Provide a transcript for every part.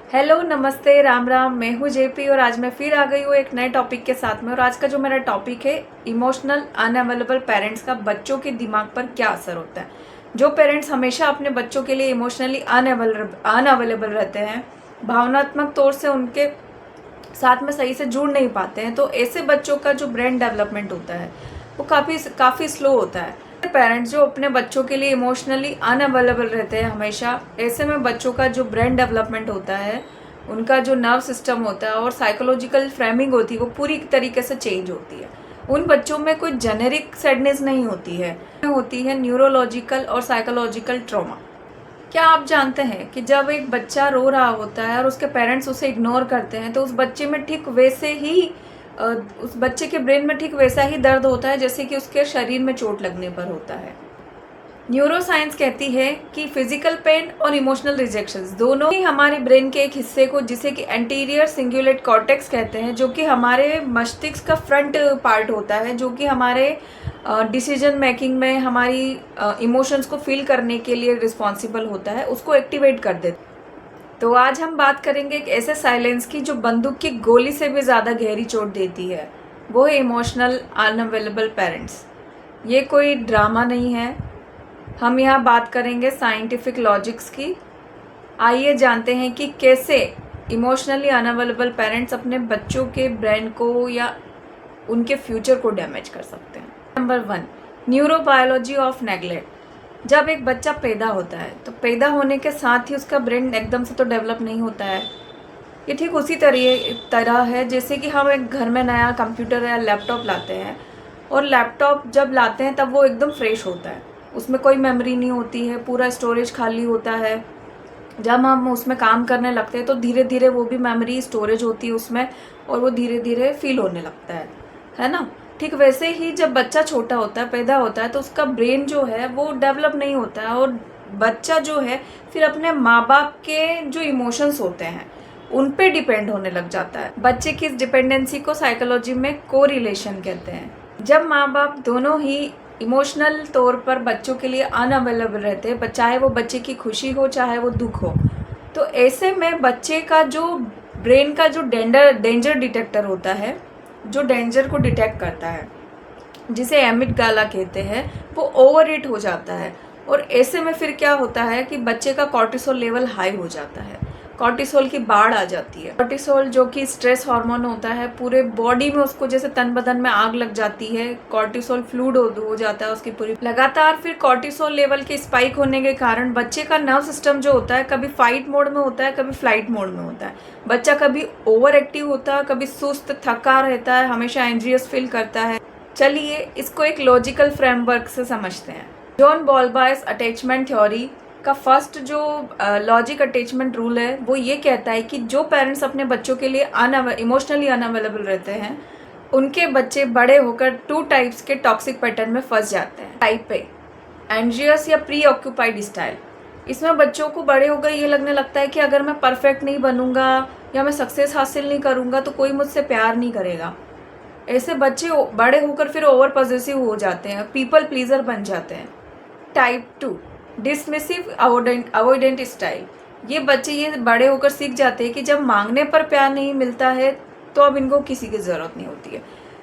Hello, नमस्ते, राम राम। मैं हूँ जेपी और आज मैं फिर आ गई हूँ एक नए टॉपिक के साथ में। और आज का जो मेरा टॉपिक है, इमोशनल अनअवेलेबल पेरेंट्स का बच्चों के दिमाग पर क्या असर होता है। जो पेरेंट्स हमेशा अपने बच्चों के लिए इमोशनली अनअवेलेबल रहते हैं, भावनात्मक तौर से उनके साथ में सही से जुड़ नहीं पाते हैं, तो ऐसे बच्चों का जो ब्रेन डेवलपमेंट होता है वो काफ़ी स्लो होता है। पेरेंट्स जो अपने बच्चों के लिए इमोशनली अनअवेलेबल रहते हैं हमेशा, ऐसे में बच्चों का जो ब्रेन डेवलपमेंट होता है, उनका जो नर्व सिस्टम होता है और साइकोलॉजिकल फ्रेमिंग होती है, वो पूरी तरीके से चेंज होती है। उन बच्चों में कोई जेनेरिक सैडनेस नहीं होती है न्यूरोलॉजिकल और साइकोलॉजिकल ट्रॉमा। क्या आप जानते हैं कि जब एक बच्चा रो रहा होता है और उसके पेरेंट्स उसे इग्नोर करते हैं, तो उस बच्चे में ठीक वैसे ही उस बच्चे के ब्रेन में ठीक वैसा ही दर्द होता है जैसे कि उसके शरीर में चोट लगने पर होता है। न्यूरो साइंस कहती है कि फिजिकल पेन और इमोशनल रिजेक्शंस दोनों ही हमारे ब्रेन के एक हिस्से को, जिसे कि एंटीरियर सिंगुलेट कॉर्टेक्स कहते हैं, जो कि हमारे मस्तिष्क का फ्रंट पार्ट होता है, जो कि हमारे डिसीजन मेकिंग में हमारी इमोशंस को फील करने के लिए रिस्पॉन्सिबल होता है, उसको एक्टिवेट कर देता है। तो आज हम बात करेंगे एक ऐसे साइलेंस की जो बंदूक की गोली से भी ज़्यादा गहरी चोट देती है। वो है इमोशनल अनअवेलेबल पेरेंट्स। ये कोई ड्रामा नहीं है, हम यहाँ बात करेंगे साइंटिफिक लॉजिक्स की। आइए जानते हैं कि कैसे इमोशनली अनअवेलेबल पेरेंट्स अपने बच्चों के ब्रेन को या उनके फ्यूचर को डैमेज कर सकते हैं। Number 1, neurobiology of neglect. जब एक बच्चा पैदा होता है तो पैदा होने के साथ ही उसका ब्रेन एकदम से तो डेवलप नहीं होता है। ये ठीक उसी तरह है जैसे कि हम एक घर में नया कंप्यूटर या लैपटॉप लाते हैं, और लैपटॉप जब लाते हैं तब वो एकदम फ्रेश होता है, उसमें कोई मेमोरी नहीं होती है, पूरा स्टोरेज खाली होता है। जब हम उसमें काम करने लगते हैं तो धीरे धीरे वो भी मेमोरी स्टोरेज होती है उसमें, और वो धीरे धीरे फील होने लगता है ना। ठीक वैसे ही जब बच्चा छोटा होता है, पैदा होता है, तो उसका ब्रेन जो है वो डेवलप नहीं होता है, और बच्चा जो है फिर अपने माँ बाप के जो इमोशंस होते हैं उन पे डिपेंड होने लग जाता है। बच्चे की इस डिपेंडेंसी को साइकोलॉजी में को रिलेशन कहते हैं। जब माँ बाप दोनों ही इमोशनल तौर पर बच्चों के लिए अनअवेलेबल रहते हैं, चाहे वो बच्चे की खुशी हो चाहे वो दुख हो, तो ऐसे में बच्चे का जो ब्रेन का जो डेंजर डिटेक्टर होता है, जो डेंजर को डिटेक्ट करता है, जिसे एमिगडाला कहते हैं, वो ओवर हीट हो जाता है। और ऐसे में फिर क्या होता है कि बच्चे का कॉर्टिसोल लेवल हाई हो जाता है, कॉर्टिसोल की बाढ़ आ जाती है। कॉर्टिसोल जो कि स्ट्रेस हार्मोन होता है, पूरे बॉडी में उसको जैसे तन बदन में आग लग जाती है, कॉर्टिसोल फ्लूड हो जाता है उसकी पूरी लगातार। फिर कॉर्टिसोल लेवल के स्पाइक होने के कारण बच्चे का नर्व सिस्टम जो होता है, कभी फाइट मोड में होता है, कभी फ्लाइट मोड में होता है। बच्चा कभी ओवर एक्टिव होता है, कभी सुस्त थका रहता है, हमेशा एंजियस फील करता है। चलिए इसको एक लॉजिकल फ्रेमवर्क से समझते हैं। जॉन बॉलबायस अटैचमेंट थ्योरी का फर्स्ट जो लॉजिक अटैचमेंट रूल है, वो ये कहता है कि जो पेरेंट्स अपने बच्चों के लिए इमोशनली अनअवेलेबल रहते हैं, उनके बच्चे बड़े होकर 2 टाइप्स के टॉक्सिक पैटर्न में फंस जाते हैं। टाइप ए, एंजियस या प्री ऑक्यूपाइड स्टाइल। इसमें बच्चों को बड़े होकर ये लगने लगता है कि अगर मैं परफेक्ट नहीं बनूंगा या मैं सक्सेस हासिल नहीं करूंगा तो कोई मुझसे प्यार नहीं करेगा। ऐसे बच्चे बड़े होकर फिर ओवर पॉजिटिव हो जाते हैं, पीपल प्लीजर बन जाते हैं। Type 2, dismissive avoidant style. ये बच्चे ये बड़े होकर सीख जाते हैं कि जब मांगने पर प्यार नहीं मिलता है तो अब इनको किसी की ज़रूरत नहीं होती है।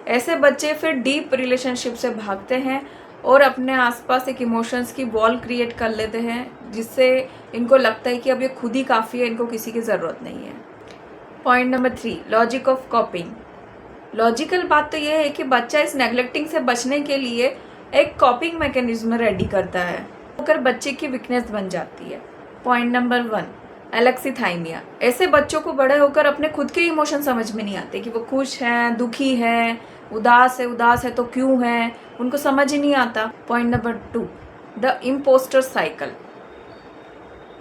ऐसे बच्चे फिर डीप रिलेशनशिप से भागते हैं और अपने आसपास एक इमोशंस की वॉल क्रिएट कर लेते हैं, जिससे इनको लगता है कि अब ये खुद ही काफ़ी है, इनको किसी की ज़रूरत नहीं है। Point number 3, logic of कॉपिंग। Logical बात तो यह है कि बच्चा इस नेग्लेक्टिंग से बचने के लिए एक कॉपिंग मैकेनिज्म रेडी करता है, होकर बच्चे की वीकनेस बन जाती है। Point number 1, एलेक्सीथाइमिया। ऐसे बच्चों को बड़े होकर अपने खुद के इमोशन समझ में नहीं आते कि वो खुश हैं, दुखी हैं, उदास है तो क्यों है, उनको समझ ही नहीं आता। Point number 2, the impostor cycle.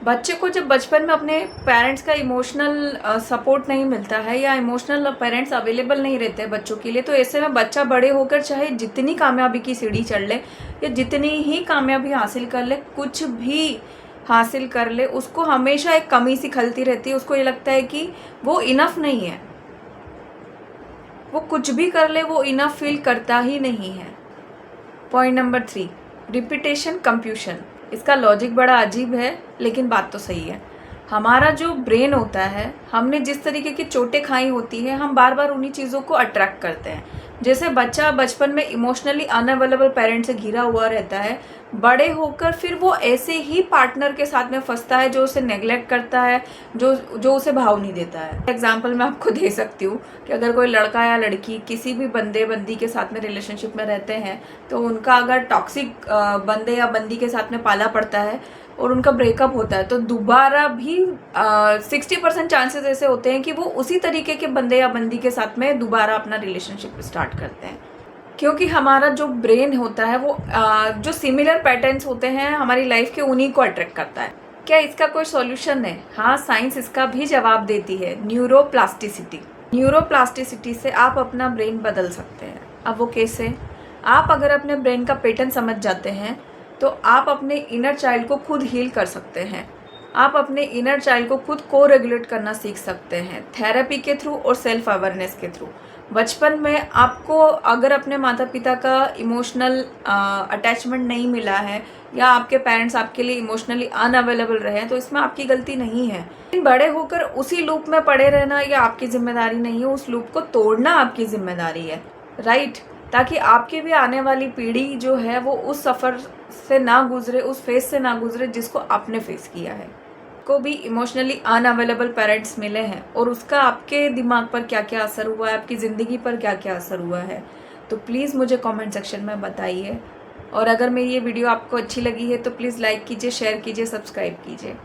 बच्चे को जब बचपन में अपने पेरेंट्स का इमोशनल सपोर्ट नहीं मिलता है या इमोशनल पेरेंट्स अवेलेबल नहीं रहते बच्चों के लिए, तो ऐसे में बच्चा बड़े होकर चाहे जितनी कामयाबी की सीढ़ी चढ़ ले या जितनी ही कामयाबी हासिल कर ले, कुछ भी हासिल कर ले, उसको हमेशा एक कमी सी खलती रहती है। उसको ये लगता है कि वो इनफ नहीं है, वो कुछ भी कर ले वो इनफ फील करता ही नहीं है। Point number 3, repetition compulsion. इसका लॉजिक बड़ा अजीब है लेकिन बात तो सही है। हमारा जो ब्रेन होता है, हमने जिस तरीके की चोटें खाई होती है, हम बार बार उन्हीं चीज़ों को अट्रैक्ट करते हैं। जैसे बच्चा बचपन में इमोशनली अनअवेलेबल पेरेंट से घिरा हुआ रहता है, बड़े होकर फिर वो ऐसे ही पार्टनर के साथ में फंसता है जो उसे नेग्लेक्ट करता है, जो उसे भाव नहीं देता है। एग्जाम्पल मैं आपको दे सकती हूँ कि अगर कोई लड़का या लड़की किसी भी बंदी के साथ में रिलेशनशिप में रहते हैं, तो उनका अगर टॉक्सिक बंदे या बंदी के साथ में पाला पड़ता है और उनका ब्रेकअप होता है, तो दोबारा भी 60% चांसेस ऐसे होते हैं कि वो उसी तरीके के बंदे या बंदी के साथ में दोबारा अपना रिलेशनशिप स्टार्ट करते हैं। क्योंकि हमारा जो ब्रेन होता है वो जो सिमिलर पैटर्न्स होते हैं हमारी लाइफ के, उन्हीं को अट्रैक्ट करता है। क्या इसका कोई सॉल्यूशन है? हाँ, साइंस इसका भी जवाब देती है, न्यूरोप्लास्टिसिटी। न्यूरोप्लास्टिसिटी से आप अपना ब्रेन बदल सकते हैं। अब वो कैसे? आप अगर अपने ब्रेन का पैटर्न समझ जाते हैं तो आप अपने इनर चाइल्ड को खुद हील कर सकते हैं। आप अपने इनर चाइल्ड को खुद को रेगुलेट करना सीख सकते हैं, थेरेपी के थ्रू और सेल्फ अवेयरनेस के थ्रू। बचपन में आपको अगर अपने माता पिता का इमोशनल अटैचमेंट नहीं मिला है, या आपके पेरेंट्स आपके लिए इमोशनली अनअवेलेबल रहे हैं, तो इसमें आपकी गलती नहीं है। लेकिन बड़े होकर उसी लूप में पड़े रहना ये आपकी जिम्मेदारी नहीं है, उस लूप को तोड़ना आपकी जिम्मेदारी है, राइट? ताकि आपकी भी आने वाली पीढ़ी जो है वो उस सफ़र से ना गुजरे, उस फेज से ना गुजरे जिसको आपने फेस किया है। को भी इमोशनली अनअवेलेबल पेरेंट्स मिले हैं और उसका आपके दिमाग पर क्या क्या असर हुआ है, आपकी ज़िंदगी पर क्या क्या असर हुआ है, तो प्लीज़ मुझे कमेंट सेक्शन में बताइए। और अगर मेरी ये वीडियो आपको अच्छी लगी है तो प्लीज़ लाइक कीजिए, शेयर कीजिए, सब्सक्राइब कीजिए।